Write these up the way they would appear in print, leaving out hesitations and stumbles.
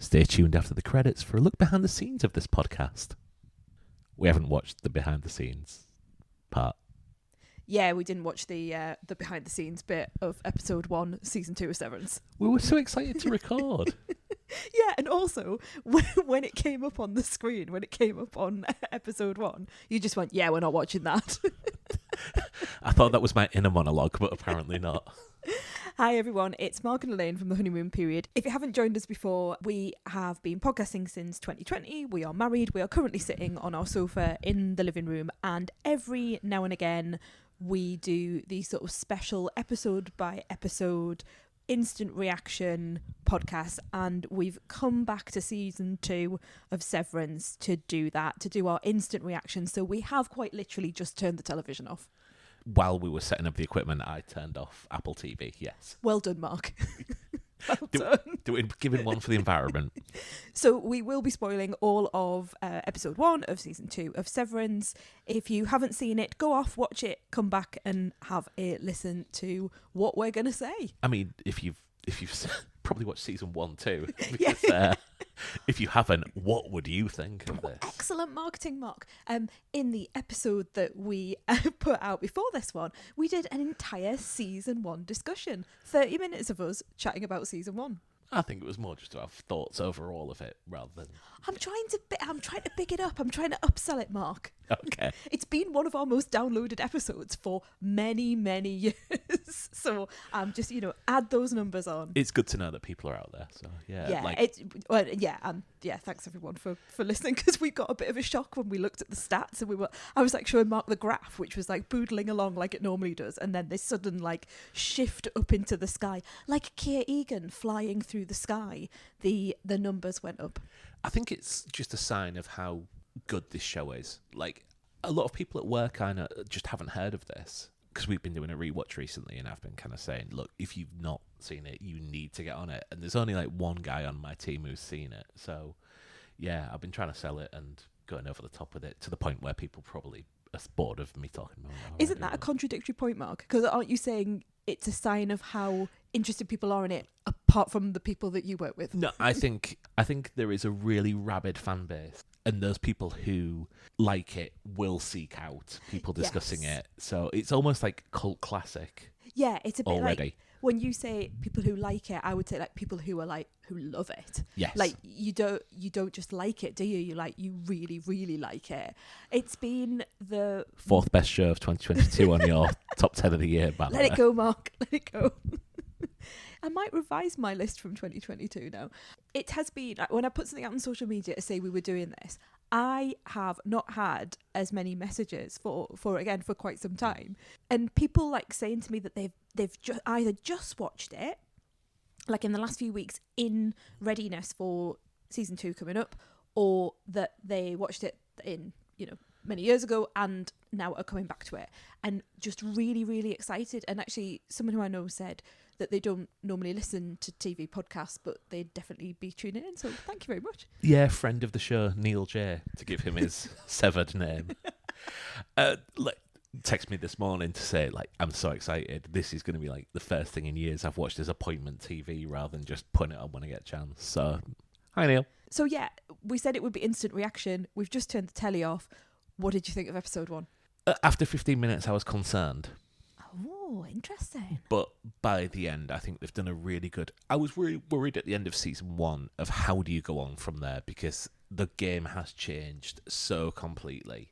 Stay tuned after the credits for a look behind the scenes of this podcast. We haven't watched the behind the scenes part. Yeah, we didn't watch the behind the scenes bit of episode 1, season 2 of Severance. We were so excited to record. Yeah, and also when it came up on the screen, when it came up on episode 1, you just went, "Yeah, we're not watching that." I thought that was my inner monologue, but apparently not. Hi everyone, it's Mark and Elaine from the Honeymoon Period. If you haven't joined us before, we have been podcasting since 2020. We are married. We are currently sitting on our sofa in the living room, and every now and again we do these sort of special episode by episode instant reaction podcasts, and we've come back to season 2 of Severance to do that, to do our instant reaction. So we have quite literally just turned the television off. While we were setting up the equipment, I turned off Apple TV, yes. Well done, Mark. Well done. Giving one for the environment. So we will be spoiling all of episode 1 of season 2 of Severance. If you haven't seen it, go off, watch it, come back and have a listen to what we're going to say. I mean, if you've probably watched season 1 too, because if you haven't, what would you think of this? Excellent marketing, Mark. In the episode that we put out before this one, we did an entire season 1 discussion. 30 minutes of us chatting about season 1. I think it was more just to have thoughts overall of it rather than... I'm trying to big it up. I'm trying to upsell it, Mark. Okay. It's been one of our most downloaded episodes for many, many years. So just, add those numbers on. It's good to know that people are out there. So thanks everyone for listening, because we got a bit of a shock when we looked at the stats, and I was like showing Mark the graph, which was like boodling along like it normally does, and then this sudden like shift up into the sky, like Keir Egan flying through the sky. The numbers went up. I think it's just a sign of how good this show is. Like, a lot of people at work kind of just haven't heard of this, because we've been doing a rewatch recently, and I've been kind of saying, look, if you've not seen it, you need to get on it. And there's only like one guy on my team who's seen it. So, yeah, I've been trying to sell it and going over the top with it to the point where people probably are bored of me talking about it. Isn't that a contradictory point, Mark? Because aren't you saying it's a sign of how interested people are in it, apart from the people that you work with? No, I think there is a really rabid fan base, and those people who like it will seek out people discussing it. So it's almost like cult classic. Yeah, it's a bit already. Like when you say people who like it, I would say like people who are like who love it. Yes. Like you don't just like it, do you? You really, really like it. It's been the 4th best show of 2022 on your top 10 of the year, by the way. Let it go, Mark. Let it go. I might revise my list from 2022 now. It has been, when I put something out on social media to say we were doing this, I have not had as many messages for quite some time. And people like saying to me that they've either just watched it, like in the last few weeks in readiness for season 2 coming up, or that they watched it in, many years ago and now are coming back to it and just really, really excited. And actually someone who I know said that they don't normally listen to TV podcasts, but they'd definitely be tuning in. So thank you very much. Yeah, friend of the show, Neil J, to give him his severed name. Text me this morning to say, like, I'm so excited. This is going to be like the first thing in years I've watched as appointment TV rather than just putting it on when I get a chance. So, hi, Neil. So yeah, we said it would be instant reaction. We've just turned the telly off. What did you think of episode 1? After 15 minutes, I was concerned. Oh, interesting. But by the end, I think they've done a really good... I was really worried at the end of season 1 of how do you go on from there, because the game has changed so completely.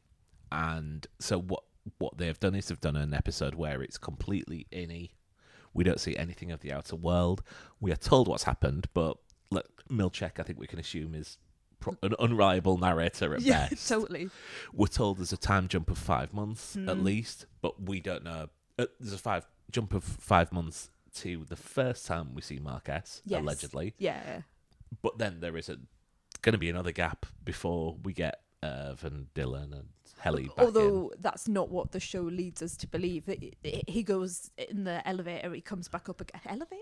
And so what they've done is they've done an episode where it's completely innie. We don't see anything of the outer world. We are told what's happened, but Milchek, I think we can assume, is an unreliable narrator at best. Totally. We're told there's a time jump of 5 months at least, but we don't know. There's a jump of 5 months to the first time we see Mark S, allegedly. Yeah. But then there is going to be another gap before we get Irv and Dylan and Helly back Although that's not what the show leads us to believe. He goes in the elevator, he comes back up again. Elevator?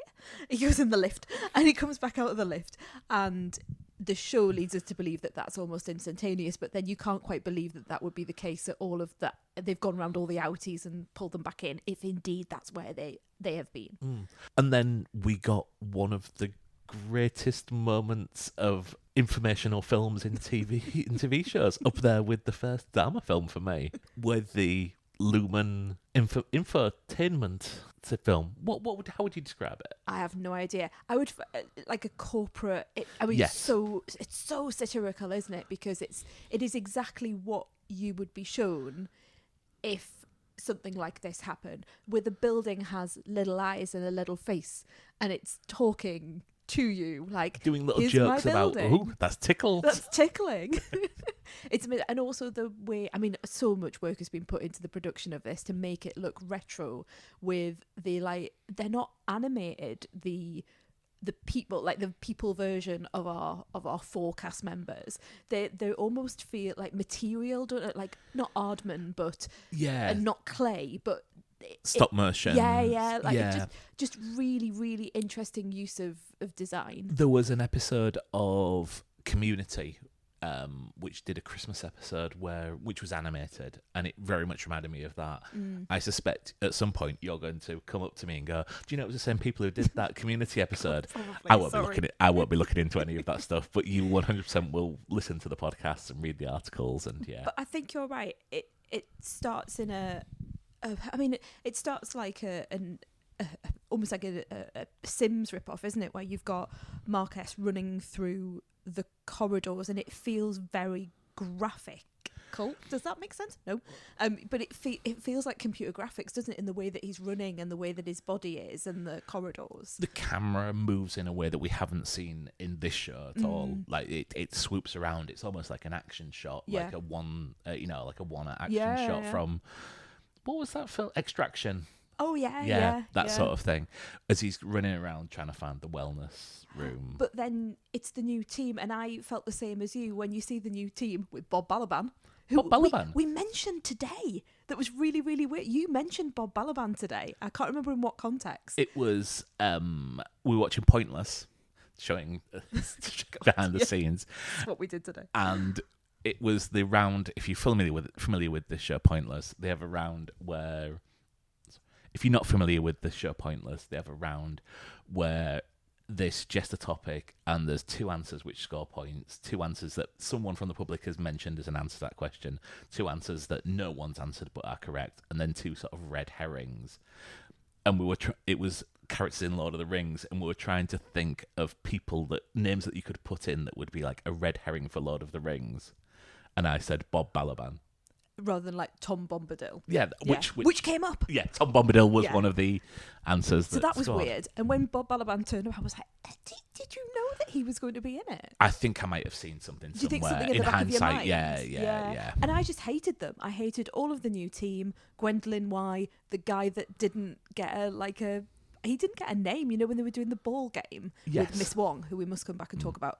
He goes in the lift and he comes back out of the lift, and the show leads us to believe that that's almost instantaneous, but then you can't quite believe that would be the case at all of that. They've gone around all the outies and pulled them back in, if indeed that's where they have been. And then we got one of the greatest moments of informational films in TV shows, up there with the first Dharma film for me, with the Lumen infotainment film. How would you describe it? I have no idea. I would like a corporate. Yes. It's so satirical, isn't it? Because it is exactly what you would be shown if something like this happened, where the building has little eyes and a little face, and it's talking to you, like doing little "Here's jokes my about, building." "Ooh, that's tickles." That's tickling. And also the way, I mean, so much work has been put into the production of this to make it look retro, with they're not animated, the people, like the people version of our 4 cast members, they almost feel like material, don't it? Like not Aardman, but and not clay, but stop motion. Just really, really interesting use of design. There was an episode of Community, which did a Christmas episode which was animated, and it very much reminded me of that. I suspect at some point you're going to come up to me and go, "Do you know it was the same people who did that Community episode?" I won't be looking into any of that stuff, but you 100% will listen to the podcast and read the articles, and yeah. But I think you're right. It starts in it starts like almost like a Sims ripoff, isn't it? Where you've got Marquez running through the corridors, and it feels very graphic. Cool. Does that make sense? No. But it feels like computer graphics, doesn't it? In the way that he's running and the way that his body is and the corridors. The camera moves in a way that we haven't seen in this show at all. Like it swoops around. It's almost like an action shot, like a one action shot from. What was that film? Extraction. Oh, yeah. That sort of thing. As he's running around trying to find the wellness room. But then it's the new team, and I felt the same as you when you see the new team with Bob Balaban. Bob Balaban? We mentioned today. That was really, really weird. You mentioned Bob Balaban today. I can't remember in what context. It was, we were watching Pointless, showing behind the scenes. That's what we did today. And it was the round, if you're familiar with this show Pointless, they have a round where, if you're not familiar with the show Pointless, they have a round where they suggest a topic and there's 2 answers which score points, 2 answers that someone from the public has mentioned as an answer to that question, 2 answers that no one's answered but are correct, and then 2 sort of red herrings. And it was characters in Lord of the Rings, and we were trying to think of names that you could put in that would be like a red herring for Lord of the Rings. And I said Bob Balaban. Rather than like Tom Bombadil. Yeah, which came up. Yeah, Tom Bombadil was one of the answers. So that was weird. And when Bob Balaban turned up, I was like, did you know that he was going to be in it? I think I might have seen something Do you somewhere. think something in the back hindsight, of your mind? Yeah. And I just hated them. I hated all of the new team. Gwendolyn Y, the guy that didn't get he didn't get a name, when they were doing the ball game with Miss Wong, who we must come back and talk about.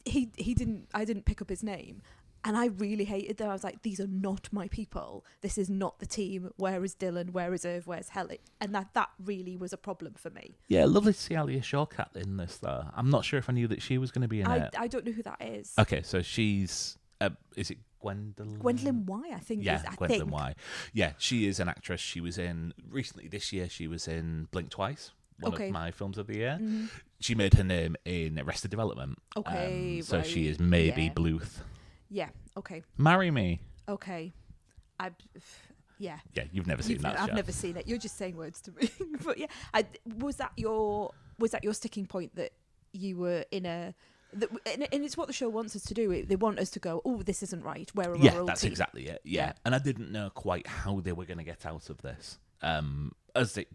I didn't pick up his name. And I really hated them. I was like, these are not my people. This is not the team. Where is Dylan? Where is Irv? Where's Helen? And that really was a problem for me. Yeah, lovely to see Alia Shawkat in this, though. I'm not sure if I knew that she was going to be in it. I don't know who that is. Okay, so she's... is it Gwendolyn? Gwendolyn Y, I think. Yeah, Gwendolyn Y. Yeah, she is an actress. She was in... Recently, this year, she was in Blink Twice, one of my films of the year. Mm-hmm. She made her name in Arrested Development. Okay, so she is maybe Bluth. Yeah, okay. Marry me. Okay. Yeah, you've never seen that show. I've never seen it. You're just saying words to me. But yeah, was that your sticking point, that you were in and it's what the show wants us to do. They want us to go, oh, this isn't right. Where are our old that's team? Exactly it. Yeah. And I didn't know quite how they were going to get out of this. As it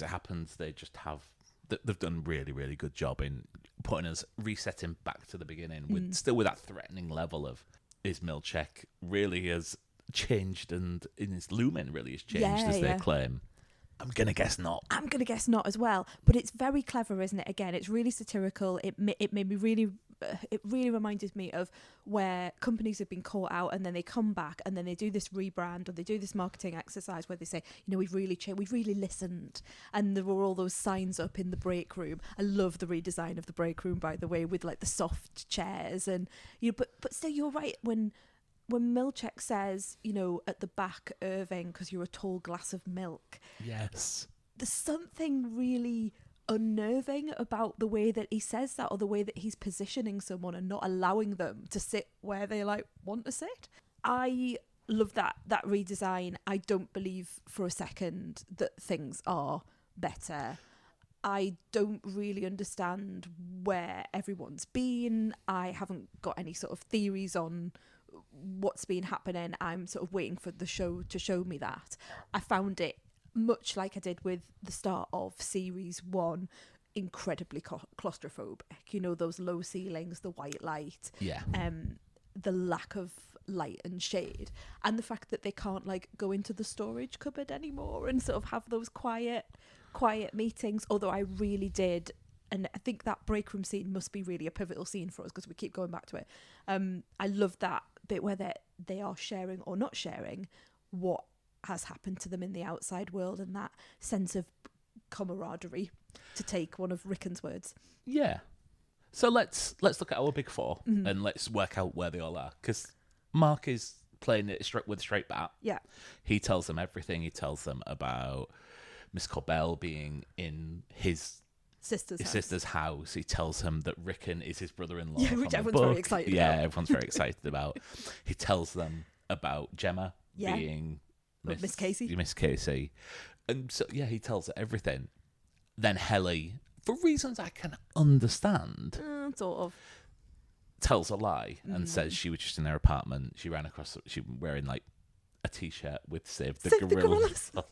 happens, they just have... They've done really, really good job in putting us, resetting back to the beginning, with that threatening level of, is Milchek really has changed, and in his Lumen really has changed as they claim? I'm going to guess not. I'm going to guess not as well. But it's very clever, isn't it? Again, it's really satirical. It made me really... It really reminded me of where companies have been caught out and then they come back and then they do this rebrand or they do this marketing exercise where they say, we've really changed, we've really listened. And there were all those signs up in the break room. I love the redesign of the break room, by the way, with like the soft chairs. And but still, you're right. When Milchek says, at the back, Irving, because you're a tall glass of milk. Yes. There's something really unnerving about the way that he says that, or the way that he's positioning someone and not allowing them to sit where they like want to sit. I love that redesign. I don't believe for a second that things are better. I don't really understand where everyone's been. I haven't got any sort of theories on what's been happening. I'm sort of waiting for the show to show me that. I found it, much like I did with the start of series 1, incredibly claustrophobic. You know, those low ceilings, the white light, the lack of light and shade, and the fact that they can't like go into the storage cupboard anymore and sort of have those quiet meetings. Although I really did, and I think that break room scene must be really a pivotal scene for us because we keep going back to it. I love that bit where they are sharing or not sharing what has happened to them in the outside world, and that sense of camaraderie, to take one of Rickon's words. Yeah. So let's look at our big four and let's work out where they all are, because Mark is playing it with a straight bat. Yeah. He tells them everything. He tells them about Miss Cobel being in his sister's house. He tells him that Rickon is his brother-in-law. Yeah, which everyone's very excited about. Yeah, everyone's very excited about. He tells them about Gemma being Miss Casey. Miss Casey. And so, yeah, he tells her everything. Then Helly, for reasons I can understand, sort of, tells a lie and says she was just in their apartment. She ran across, she was wearing like a t-shirt with Save the Gorillas. Like,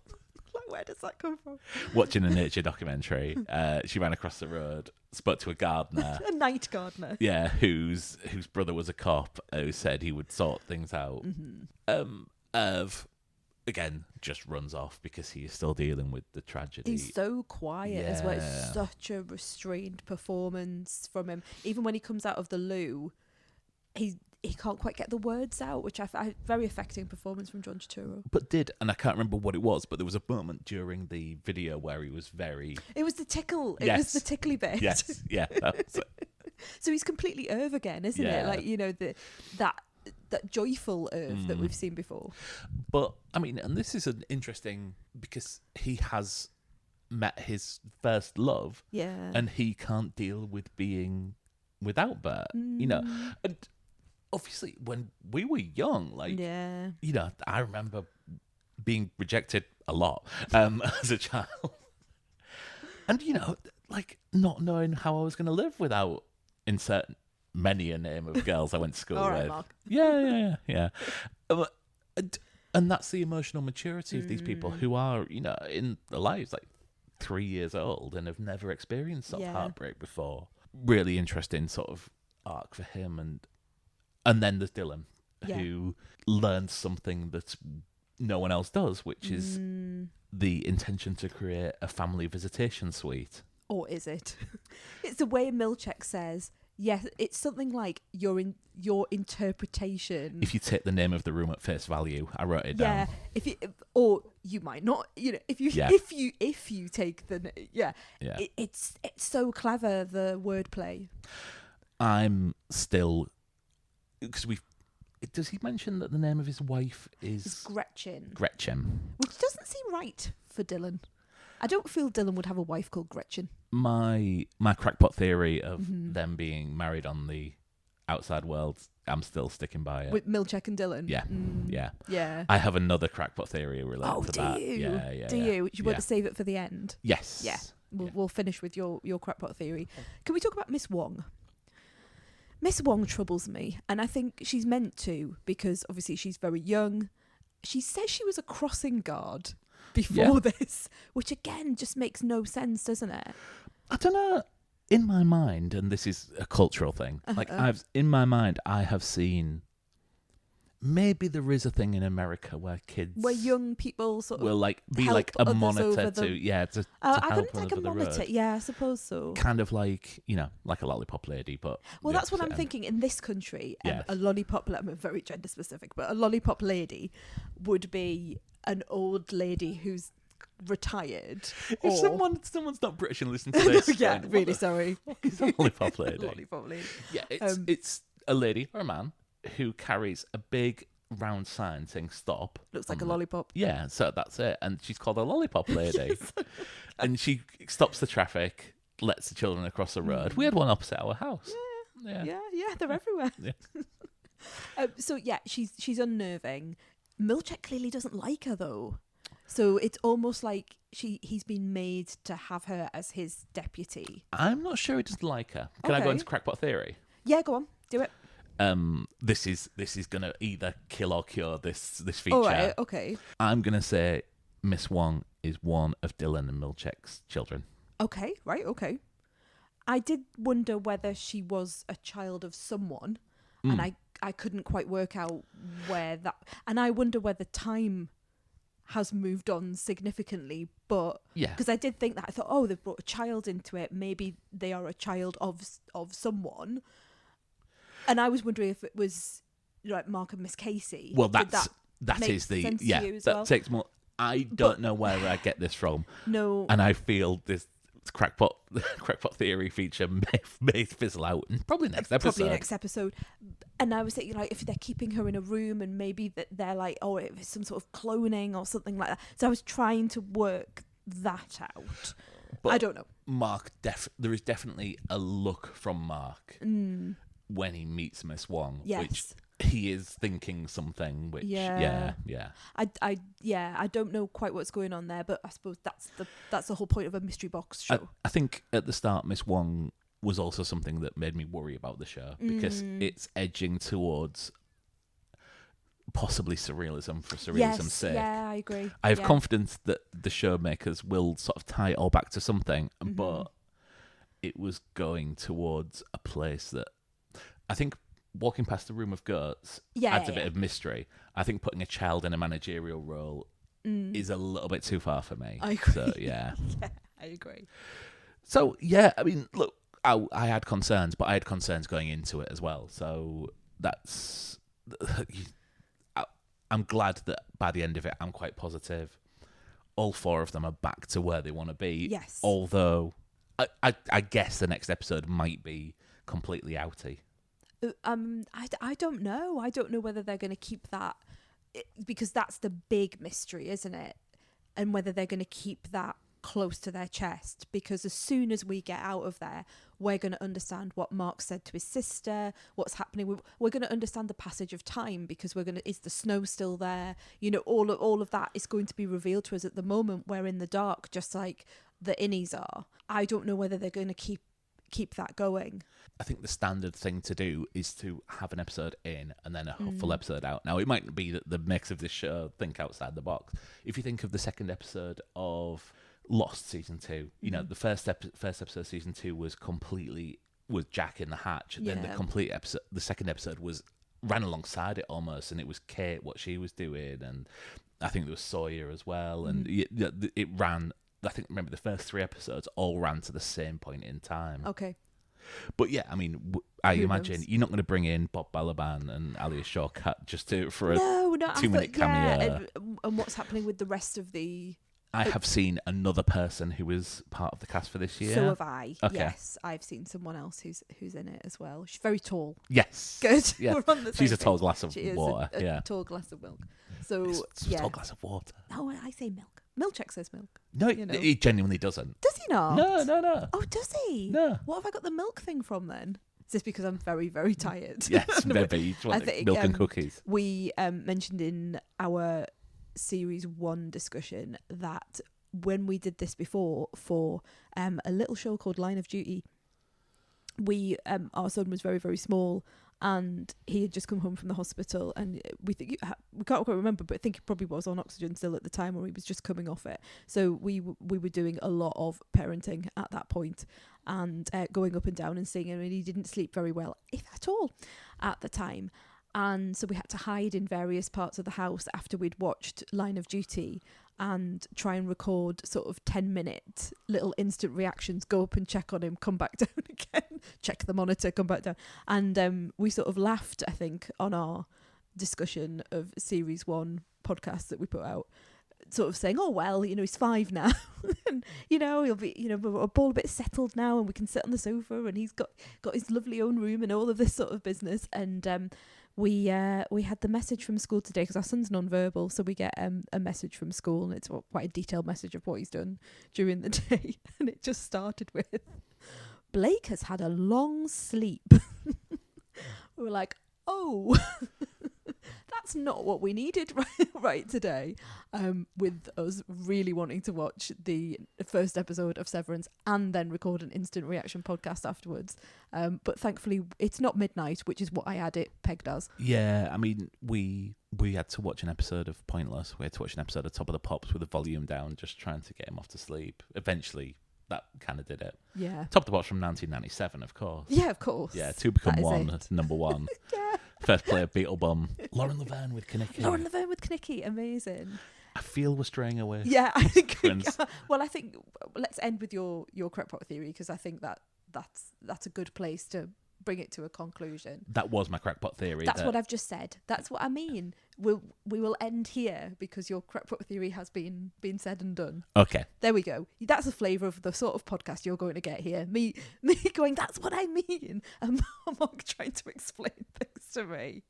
where does that come from? Watching a nature documentary. She ran across the road, spoke to a gardener. A night gardener. Yeah, whose brother was a cop who said he would sort things out. Irv, again, just runs off because he is still dealing with the tragedy. He's so quiet as well. It's such a restrained performance from him. Even when he comes out of the loo, he can't quite get the words out, which I very affecting performance from John Turturro. But and I can't remember what it was, but there was a moment during the video where he was very... It was the tickle. It was the tickly bit. Yes, yeah. That was it. So he's completely Irv again, isn't it? Like, you know, that joyful Irv that we've seen before. But, I mean, and this is an interesting... because he has met his first love. Yeah. And he can't deal with being without Bert, you know. And... obviously, when we were young, like, you know, I remember being rejected a lot as a child. And, you know, like, not knowing how I was going to live without insert many a name of girls I went to school All with. right, Mark. Yeah. And that's the emotional maturity of these people who are, you know, in their lives, like, 3 years old and have never experienced sort of heartbreak before. Really interesting sort of arc for him. And then there's Dylan, who learns something that no one else does, which is the intention to create a family visitation suite. Or is it? It's the way Milchek says, yes, it's something like your interpretation. If you take the name of the room at face value, I wrote it down. Yeah, or you might not, you know, if you take the, it's so clever, the wordplay. I'm still... because does he mention that the name of his wife is Gretchen? Gretchen. Which doesn't seem right for Dylan. I don't feel Dylan would have a wife called Gretchen. My crackpot theory of them being married on the outside world, I'm still sticking by it. With Milchek and Dylan? Yeah. I have another crackpot theory related to that. Do you? Yeah. Do you? You want to save it for the end? Yes. Yeah. We'll finish with your crackpot theory. Can we talk about Miss Wong? Miss Wong troubles me, and I think she's meant to, because obviously she's very young. She says she was a crossing guard before this, which again just makes no sense, doesn't it? I don't know. In my mind, and this is a cultural thing, in my mind, I have seen... maybe there is a thing in America where young people sort of will like be like a monitor to I'm help gonna them take a over the monitor. road. Yeah, I suppose so. Kind of like, you know, like a lollipop lady, but well, that's what I'm thinking. In this country, a lollipop. I'm very gender specific, but a lollipop lady would be an old lady who's retired. If someone's not British and listening to this, really sorry. It's a lollipop lady. Lollipop lady. Yeah, it's a lady or a man who carries a big round sign saying stop. Looks like a lollipop. Yeah, so that's it. And she's called a lollipop lady. Yes. And she stops the traffic, lets the children across the road. We had one opposite our house. Yeah, they're everywhere. Yeah. So yeah, she's unnerving. Milchek clearly doesn't like her though, so it's almost like he's been made to have her as his deputy. I'm not sure he doesn't like her. Can I go Okay. into crackpot theory? Yeah, go on, do it. This is gonna either kill or cure this feature. All right, okay. I'm gonna say Miss Wong is one of Dylan and Milchek's children. Okay, right, okay. I did wonder whether she was a child of someone, and I couldn't quite work out where that... And I wonder whether time has moved on significantly, but... Yeah. Because I did think that. I thought, oh, they've brought a child into it. Maybe they are a child of someone. And I was wondering if it was like Mark and Miss Casey. Well, Did that make is the... sense to Yeah, you as that well? takes more... I don't know where I get this from. No. And I feel this crackpot theory feature may fizzle out in probably next episode. And I was thinking, like, if they're keeping her in a room and maybe that they're like, oh, it's some sort of cloning or something like that. So I was trying to work that out. But I don't know. Mark, there is definitely a look from Mark when he meets Miss Wong, Yes. which he is thinking something. Which Yeah. yeah. I don't know quite what's going on there, but I suppose that's the whole point of a mystery box show. I think at the start, Miss Wong was also something that made me worry about the show because it's edging towards possibly surrealism for surrealism's sake. Yeah, I agree. I have confidence that the show makers will sort of tie it all back to something, but it was going towards a place that I think walking past the room of goats adds a bit of mystery. I think putting a child in a managerial role is a little bit too far for me. I agree. So, yeah. Yeah, I agree. So, yeah, I mean, look, I had concerns, but I had concerns going into it as well. So that's... I'm glad that by the end of it, I'm quite positive. All four of them are back to where they want to be. Yes. Although, I guess the next episode might be completely outy. I don't know. I don't know whether they're going to keep that, because that's the big mystery, isn't it? And whether they're going to keep that close to their chest, because as soon as we get out of there, we're going to understand what Mark said to his sister, what's happening. We're going to understand the passage of time, because is the snow still there? You know, all of that is going to be revealed to us. At the moment, we're in the dark, just like the innies are. I don't know whether they're going to keep that going. I think the standard thing to do is to have an episode in and then a full episode out. Now, it might be that the mix of this show think outside the box. If you think of the second episode of Lost season 2, you know, the first episode of season 2 was Jack in the Hatch. Yeah. Then the second episode ran alongside it almost, and it was Kate, what she was doing, and I think there was Sawyer as well, and it ran. I think, remember, the first 3 episodes all ran to the same point in time. Okay. But yeah, I mean, I imagine you're not going to bring in Bob Balaban and Alia Shawkat just for a 2-minute cameo. And what's happening with the rest of the... I have seen another person who was part of the cast for this year. So have I. Okay. Yes, I've seen someone else who's in it as well. She's very tall. Yes. Good. Yes. We're on the same She's a tall page. glass of She is water. a tall glass of milk. So It's a tall glass of water. No, I say milk. Milchek says milk. No, You know. he genuinely doesn't. Does he not? No. Oh, does he? No. What have I got the milk thing from then? Is this because I'm very, very tired? Yes, No, maybe. You just want I think, milk and cookies. We mentioned in our series 1 discussion that when we did this before for a little show called Line of Duty, we our son was very, very small, and he had just come home from the hospital, and we can't quite remember, but I think he probably was on oxygen still at the time, or he was just coming off it. So we were doing a lot of parenting at that point, and going up and down and seeing him, and he didn't sleep very well, if at all, at the time. And so we had to hide in various parts of the house after we'd watched Line of Duty and try and record sort of 10-minute little instant reactions, go up and check on him, come back down again, check the monitor, come back down. And we sort of laughed, I think, on our discussion of Series 1 podcast that we put out, sort of saying, oh, well, he's 5 now. And, he'll be, we're all a bit settled now and we can sit on the sofa and he's got his lovely own room and all of this sort of business. And we had the message from school today because our son's non-verbal, so we get a message from school and it's quite a detailed message of what he's done during the day. And it just started with, Blake has had a long sleep. We were like, oh, that's not what we needed right today. With us really wanting to watch the first episode of Severance and then record an instant reaction podcast afterwards. But thankfully, it's not midnight, which is what I had it pegged as. Yeah, I mean, we had to watch an episode of Pointless. We had to watch an episode of Top of the Pops with the volume down, just trying to get him off to sleep. Eventually, that kind of did it. Yeah. Top of the Pops from 1997, of course. Yeah, of course. Yeah, 2 Become That is 1, it. number 1. Yeah. First player, Beetlebum. Lauren Laverne with Kinnicky. Lauren Laverne with Kinnicky, amazing. I feel we're straying away. Yeah, I think. Severance. Well, I think let's end with your crackpot theory because I think that's a good place to bring it to a conclusion. That was my crackpot theory. That's what I've just said. That's what I mean. We will end here because your crackpot theory has been said and done. Okay. There we go. That's a flavour of the sort of podcast you're going to get here. Me going, that's what I mean. And Mark trying to explain things to me.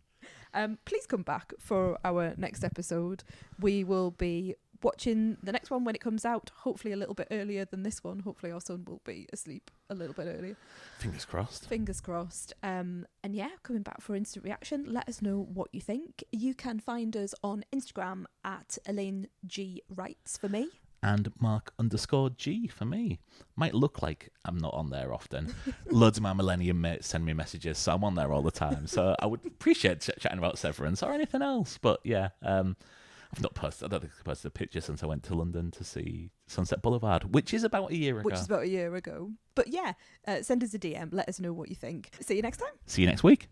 Please come back for our next episode. We will be watching the next one when it comes out, hopefully a little bit earlier than this one. Hopefully our son will be asleep a little bit earlier. Fingers crossed. Fingers crossed. And yeah, coming back for instant reaction. Let us know what you think. You can find us on Instagram at Elaine G Writes for me. And Mark_G for me. Might look like I'm not on there often. Loads of my millennium mates send me messages, so I'm on there all the time. So I would appreciate chatting about Severance or anything else. But yeah, I've not posted. I don't think I've posted a picture since I went to London to see Sunset Boulevard, which is about a year ago. But yeah, send us a DM. Let us know what you think. See you next time. See you next week.